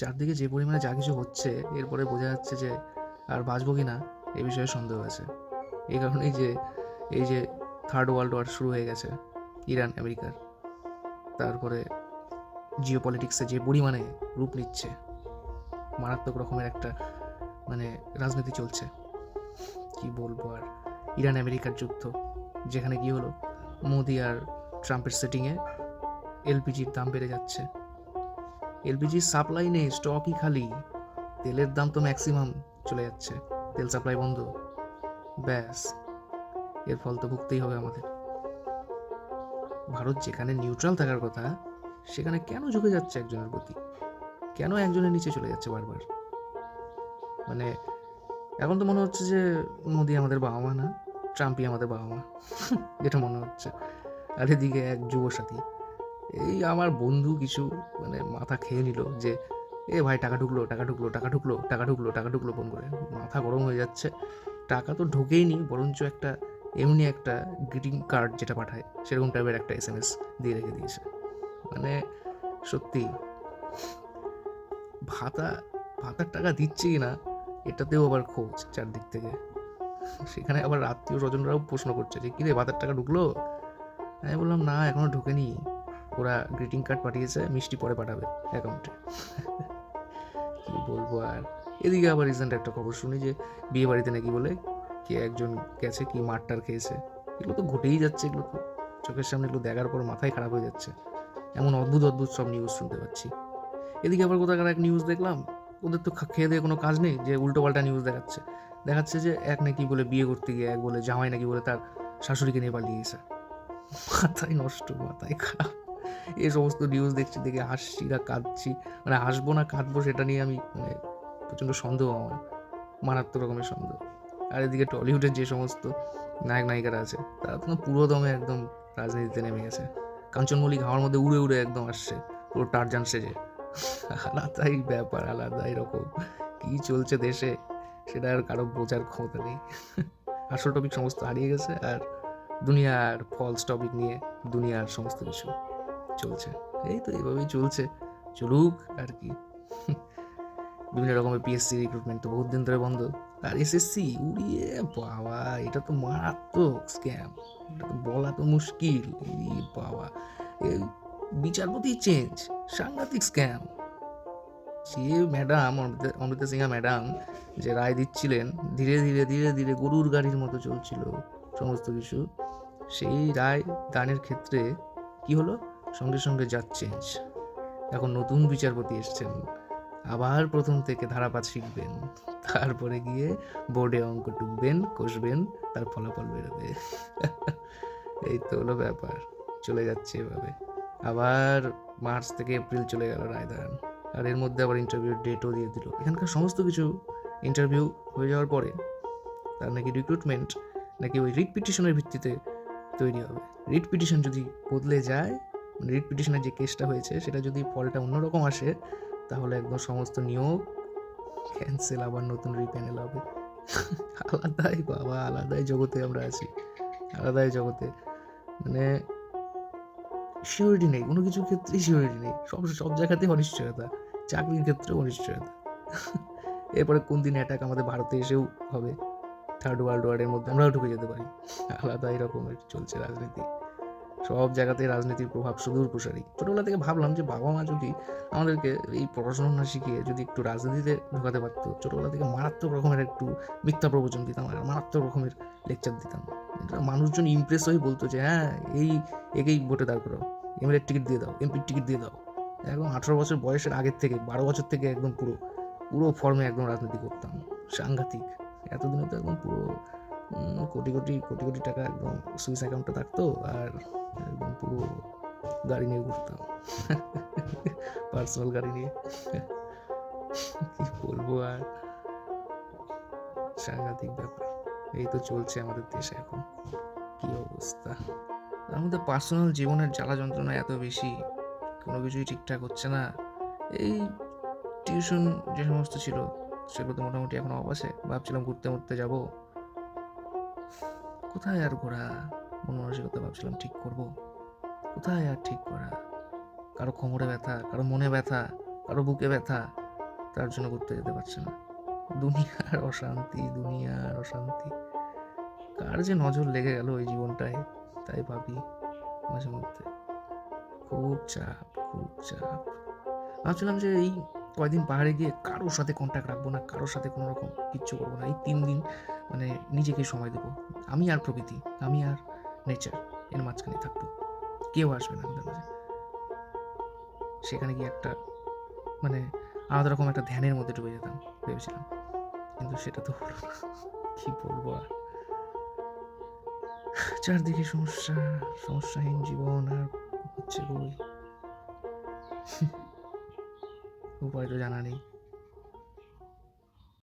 চারদিকে যে পরিমাণে যা কিছু হচ্ছে, এরপরে বোঝা যাচ্ছে যে আর বাঁচবো কি না এ বিষয়ে সন্দেহ আছে। এই কারণেই যে এই যে থার্ড ওয়ার্ল্ড ওয়ার শুরু হয়ে গেছে ইরান আমেরিকার, তারপরে জিও পলিটিক্সে যে পরিমাণে রূপ নিচ্ছে, মারাত্মক রকমের একটা মানে রাজনীতি চলছে, কি বলবো আর। ইরান আমেরিকার যুদ্ধ, যেখানে কি হলো, মোদি আর ট্রাম্পের সেটিংয়ে এলপিজির দাম বেড়ে যাচ্ছে। এলপিজির সাপ্লাই নেই, স্টকই খালি। তেলের দাম তো ম্যাক্সিমাম চলে যাচ্ছে, তেল সাপ্লাই বন্ধ। ব্যাস, এর ফল তো ভুগতেই হবে আমাদের। ভারত যেখানে নিউট্রাল থাকার কথা, সেখানে কেন ঝুঁকে যাচ্ছে একজনের প্রতি? কেন একজনের নিচে চলে যাচ্ছে বারবার? মানে এখন তো মনে হচ্ছে যে মোদি আমাদের বাবা মা না, ট্রাম্পই আমাদের বাবা মা, যেটা মনে হচ্ছে। আর এদিকে এক যুব সাথী, এই আমার বন্ধু কিছু মানে মাথা খেয়ে নিল যে এ ভাই টাকা ঢুকলো, টাকা ঢুকলো, টাকা ঢুকলো, টাকা ঢুকলো, টাকা ঢুকলো, ফোন করে মাথা গরম হয়ে যাচ্ছে। টাকা তো ঢোকেই নি, বরঞ্চ একটা এমনি একটা গ্রিটিং কার্ড যেটা পাঠায় সেরকম টাইপের একটা এসএমএস দিয়ে রেখে দিয়েছে। মানে সত্যি, ভাতা ভাতার টাকা দিচ্ছে কি না এটাতেও আবার খোঁজ চারদিক থেকে। সেখানে আবার আত্মীয় স্বজনরাও প্রশ্ন করছে যে কিরে ভাতার টাকা ঢুকলো? আমি বললাম না, এখনো ঢোকেনি, ওরা গ্রিটিং কার্ড পাঠিয়েছে, মিষ্টি পরে পাঠাবে অ্যাকাউন্টে। কি বলবো আর। এদিকে আবার রিসেন্ট একটা খবর শুনি যে বিয়ে বাড়িতে নাকি বলে কে একজন গেছে, কি মারটার খেয়েছে। এগুলো তো ঘটেই যাচ্ছে, এগুলো তো চোখের সামনে, এগুলো দেখার পর মাথায় খারাপ হয়ে যাচ্ছে। এমন অদ্ভুত অদ্ভুত সব নিউজ শুনতে পাচ্ছি। এদিকে আবার কোথাকার এক নিউজ দেখলাম, ওদের তো খেয়ে দিয়ে কোনো কাজ নেই, যে উল্টো পাল্টা নিউজ দেখাচ্ছে। দেখাচ্ছে যে এক নাকি বলে বিয়ে করতে গিয়ে এক বলে জামাই নাকি বলে তার শাশুড়িকে নিয়ে পালিয়ে গেছে। মাথায় নষ্ট, মাথায় খারাপ। এই সমস্ত নিউজ দেখছি, দেখে হাসছি না কাঁদছি, মানে হাসবো না কাঁদবো সেটা নিয়ে আমি মানে প্রচণ্ড সন্দেহ আমার, মারাত্মক রকমের সন্দেহ। আর এদিকে টলিউডের যে সমস্ত নায়ক নায়িকারা আছে, তারা তো পুরো দমে একদম রাজনীতিতে নেমে গেছে। কাঞ্চন মল্লিক হাওয়ার মধ্যে উড়ে উড়ে একদম আসছে, পুরো টারজান সেজে। আলাদাই ব্যাপার, আলাদা এরকম কি চলছে দেশে, সেটা আর কারো বোঝার ক্ষমতা নেই। আসল টপিক সমস্ত হারিয়ে গেছে, আর দুনিয়ার ফলস টপিক নিয়ে দুনিয়ার সমস্ত কিছু চলছে। এই তো এইভাবেই চলছে, চলুক আর কি। বিভিন্ন রকমের পিএসসি রিক্রুটমেন্ট তো বহুত দিন ধরে বন্ধ, আর এসএসসি উড়িয়ে বাবা, এটা তো মারাত্মক স্ক্যাম, এটা তো বলা তো মুশকিল। এই বাবা, এই বিচারপতি চেঞ্জ, সাংঘাতিক স্ক্যাম। যে ম্যাডাম, অমৃতা সিংহা ম্যাডাম যে রায় দিচ্ছিলেন, ধীরে ধীরে ধীরে ধীরে গরুর গাড়ির মতো চলছিল সমস্ত কিছু, সেই রায় দানের ক্ষেত্রে কি হলো, সঙ্গে সঙ্গে জাজ চেঞ্জ। এখন নতুন বিচারপতি এসছেন, আবার প্রথম থেকে ধারাপাত শিখবেন, তারপরে গিয়ে বোর্ডে অঙ্ক টুকবেন, কষবেন, তার ফলাফল বেরোবে। এই তো হলো ব্যাপার, চলে যাচ্ছে এভাবে। আবার মার্চ থেকে এপ্রিল চলে গেল রায়দান, আর এর মধ্যে আবার ইন্টারভিউর ডেটও দিয়ে দিল। এখানকার সমস্ত কিছু ইন্টারভিউ হয়ে যাওয়ার পরে তার নাকি রিক্রুটমেন্ট নাকি ওই রিট পিটিশনের ভিত্তিতে তৈরি হবে। রিট পিটিশন যদি বদলে যায়, মানে রিট পিটিশনের যে কেসটা হয়েছে সেটা যদি ফলটা অন্যরকম আসে, তাহলে একদম সমস্ত নিয়োগ ক্যান্সেল, আবার নতুন রিপ্যানেল হবে। আলাদাই বাবা, আলাদাই জগতে আমরা আছি, আলাদাই জগতে। মানে সিওরিটি নেই, কোনো কিছুর ক্ষেত্রেই সিওরিটি নেই, সব সব জায়গাতেই অনিশ্চয়তা, চাকরির ক্ষেত্রেও অনিশ্চয়তা। এরপরে কোন দিন অ্যাটাক আমাদের ভারতে এসেও হবে, থার্ড ওয়ার্ল্ড ওয়ারের মধ্যে আমরাও ঢুকে যেতে পারি। আলাদাই রকমের চলছে রাজনীতি, সব জায়গাতেই রাজনীতির প্রভাব সুদূর প্রসারী। ছোটবেলা থেকে ভাবলাম যে বাবা মা যদি আমাদেরকে এই পড়াশোনা না শিখিয়ে যদি একটু রাজনীতিতে ঢোকাতে পারতো, ছোটবেলা থেকে মারাত্মক রকমের একটু মিথ্যা প্রবচন দিতাম আর মারাত্মক রকমের লেকচার দিতাম। এটা মানুষজন ইমপ্রেস হয়ে বলতো যে হ্যাঁ, এই একেই ভোটে দাঁড় করাও, এমএলএর টিকিট দিয়ে দাও, এমপির টিকিট দিয়ে দাও। একদম 18 বছর বয়সের আগের থেকে 12 বছর থেকে একদম পুরো পুরো ফর্মে একদম রাজনীতি করতাম, সাংঘাতিক। এতদিনে তো একদম পুরো কোটি কোটি কোটি কোটি টাকা একদম সুইস অ্যাকাউন্টে থাকতো, আর একদম পুরো গাড়ি নিয়ে ঘুরতাম, পার্সোনাল গাড়ি নিয়ে। কি বলবো আর, সাংঘাতিক ব্যাপার। এই তো চলছে আমাদের দেশে এখন, কি অবস্থা। তার মধ্যে পার্সোনাল জীবনের জ্বালা যন্ত্রণা এত বেশি, কোনো কিছুই ঠিকঠাক হচ্ছে না। এই টিউশন যে সমস্ত ছিল সেগুলো তো মোটামুটি এখন অফ আছে, ভাবছিলাম ঘুরতে ঘুরতে যাবো, কোথায় আর ঘোরা, মন মানসিকতা ভাবছিলাম ঠিক করব, কোথায় আর ঠিক করা। কারো কোমরে ব্যথা, কারো মনে ব্যথা, কারো বুকে ব্যথা, তার জন্য ঘুরতে যেতে পারছে না। দুনিয়ার অশান্তি, দুনিয়ার অশান্তি। কার যে নজর লেগে গেল এই জীবনটায়, তাই ভাবি মাঝে মধ্যে। খুব চাপ, খুব চাপ। ভাবছিলাম যে এই কয়দিন পাহাড়ে গিয়ে কারোর সাথে কন্ট্যাক্ট রাখবো না, কারোর সাথে কোনো রকম কিচ্ছু করবো না। এই 3 দিন মানে নিজেকে সময় দেবো। আমি আর প্রকৃতি, আমি আর নেচার, এর মাঝখানে থাকবো। কেউ আসবে না আমাদের মাঝে। সেখানে গিয়ে একটা মানে আলাদা রকম একটা ধ্যানের মধ্যে ডুবে যেতাম ভেবেছিলাম, কিন্তু সেটা তো হলো না। কি বলবো আর, চারদিকে সমস্যা, সমস্যাহীন জীবন আর হচ্ছে বই। উপায় তো জানা নেই।